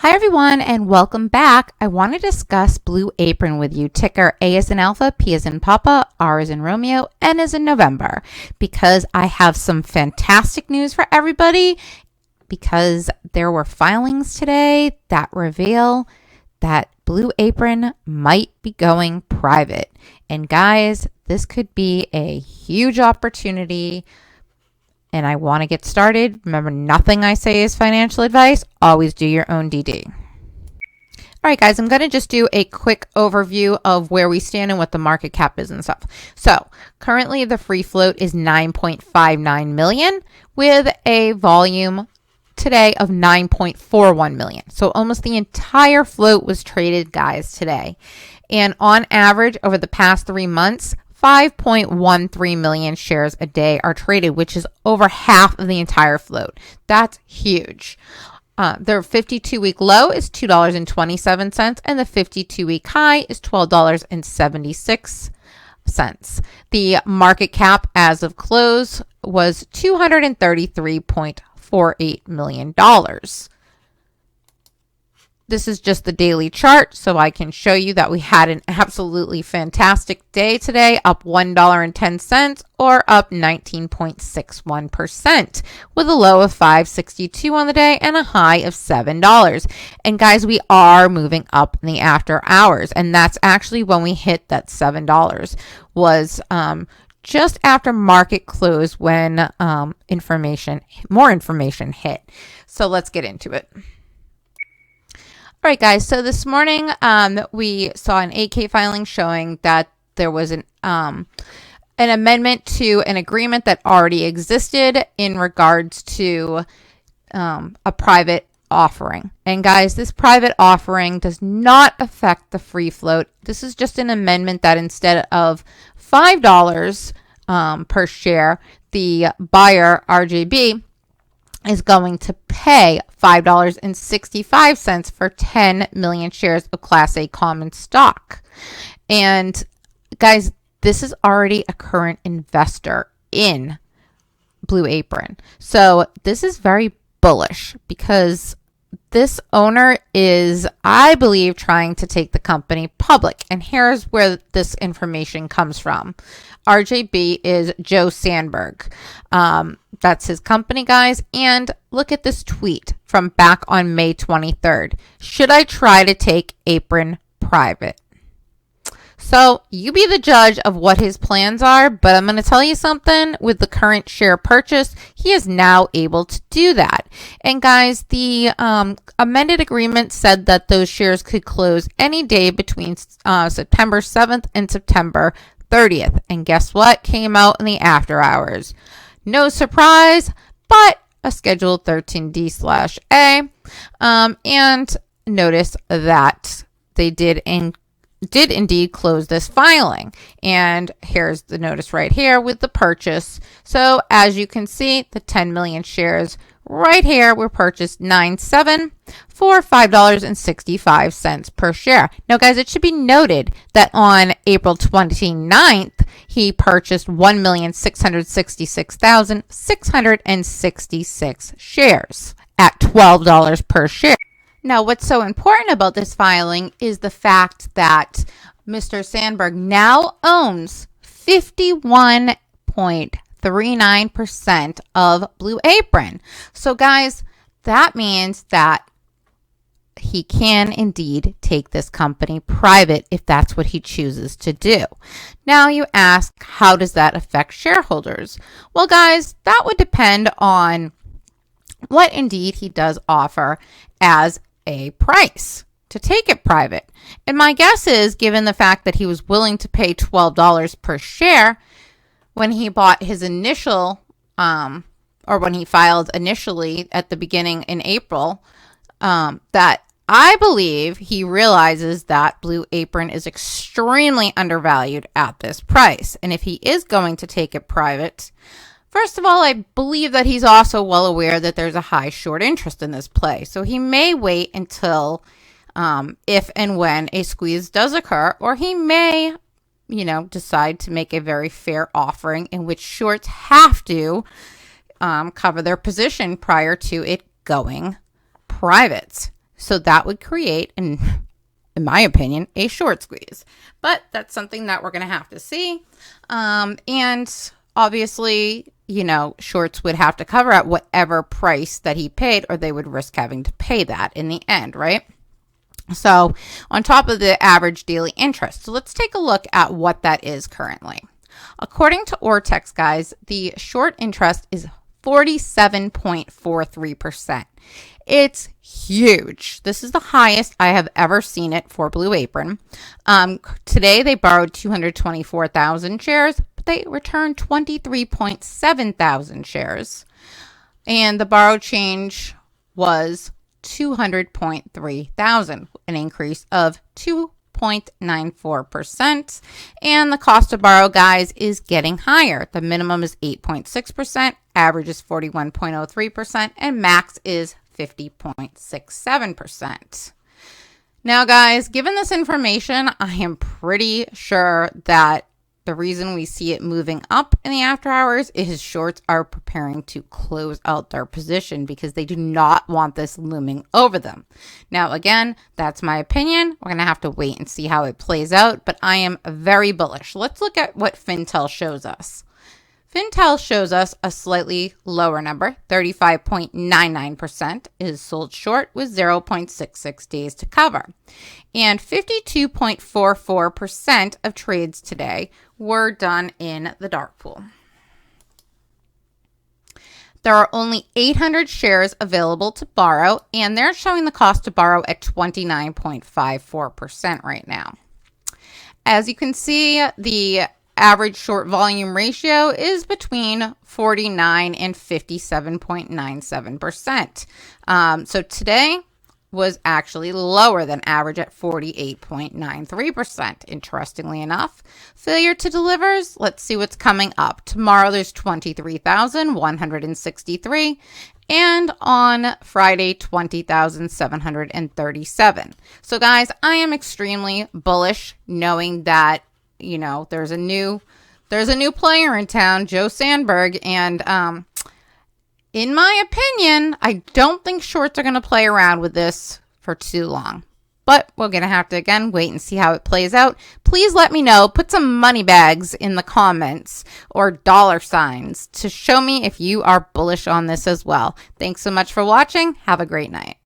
Hi everyone and welcome back. I want to discuss Blue Apron with you, ticker A as in Alpha, P as in Papa, R as in Romeo, N as in November, because I have some fantastic news for everybody because there were filings today that reveal that Blue Apron might be going private. And guys, this could be a huge opportunity. And I want to get started. Remember, nothing I say is financial advice. Always do your own DD. All right, guys, I'm going to just do a quick overview of where we stand and what the market cap is and stuff. So currently the free float is 9.59 million with a volume today of 9.41 million. So almost the entire float was traded, guys, today. And on average, over the past 3 months, 5.13 million shares a day are traded, which is over half of the entire float. That's huge. Their 52-week low is $2.27, and the 52-week high is $12.76. The market cap as of close was $233.48 million. This is just the daily chart, so I can show you that we had an absolutely fantastic day today, up $1.10 or up 19.61% with a low of $5.62 on the day and a high of $7. And guys, we are moving up in the after hours, and that's actually when we hit that $7 was just after market close when more information hit. So let's get into it. All right, guys, so this morning we saw an 8K filing showing that there was an amendment to an agreement that already existed in regards to a private offering. And guys, this private offering does not affect the free float. This is just an amendment that instead of $5 per share, the buyer, RJB, is going to pay $5.65 for 10 million shares of Class A common stock. And guys, this is already a current investor in Blue Apron. So this is very bullish because this owner is, I believe, trying to take the company public. And here's where this information comes from. RJB is Joe Sandberg. That's his company, guys. And look at this tweet from back on May 23rd. Should I try to take Apron private? So you be the judge of what his plans are, but I'm going to tell you something. With the current share purchase, he is now able to do that. And guys, the amended agreement said that those shares could close any day between September 7th and September 30th. And guess what came out in the after hours? No surprise, but a scheduled 13D/A. And notice that they did indeed close this filing. And here's the notice right here with the purchase. So as you can see, the 10 million shares right here were purchased 9/7 for $5.65 per share. Now, guys, it should be noted that on April 29th, he purchased 1,666,666 shares at $12 per share. Now, what's so important about this filing is the fact that Mr. Sandberg now owns 51.39% of Blue Apron. So, guys, that means that he can indeed take this company private if that's what he chooses to do. Now, you ask, how does that affect shareholders? Well, guys, that would depend on what indeed he does offer as a price to take it private. And my guess is, given the fact that he was willing to pay $12 per share when he bought his initial, or when he filed initially at the beginning in April, that I believe he realizes that Blue Apron is extremely undervalued at this price. And if he is going to take it private, first of all, I believe that he's also well aware that there's a high short interest in this play. So he may wait until if and when a squeeze does occur, or he may, decide to make a very fair offering in which shorts have to cover their position prior to it going private. So that would create, in my opinion, a short squeeze. But that's something that we're going to have to see. And obviously, shorts would have to cover at whatever price that he paid, or they would risk having to pay that in the end, right? So on top of the average daily interest. So let's take a look at what that is currently. According to Ortex, guys, the short interest is 47.43%. It's huge. This is the highest I have ever seen it for Blue Apron. Today they borrowed 224,000 shares, but they returned 23.7 thousand shares. And the borrow change was 200.3 thousand, an increase of 2.94%. And the cost to borrow, guys, is getting higher. The minimum is 8.6%, average is 41.03%, and max is 50.67%. Now, guys, given this information, I am pretty sure that the reason we see it moving up in the after hours is shorts are preparing to close out their position because they do not want this looming over them. Now, again, that's my opinion. We're going to have to wait and see how it plays out, but I am very bullish. Let's look at what Fintel shows us. Fintel shows us a slightly lower number, 35.99% is sold short with 0.66 days to cover. And 52.44% of trades today were done in the dark pool. There are only 800 shares available to borrow, and they're showing the cost to borrow at 29.54% right now. As you can see, the average short volume ratio is between 49 and 57.97%. So today was actually lower than average at 48.93%. Interestingly enough, failure to delivers, let's see what's coming up. Tomorrow there's 23,163. And on Friday, 20,737. So guys, I am extremely bullish knowing that there's a new player in town, Joe Sandberg, and in my opinion, I don't think shorts are going to play around with this for too long. But we're going to have to, again, wait and see how it plays out. Please let me know. Put some money bags in the comments or dollar signs to show me if you are bullish on this as well. Thanks so much for watching. Have a great night.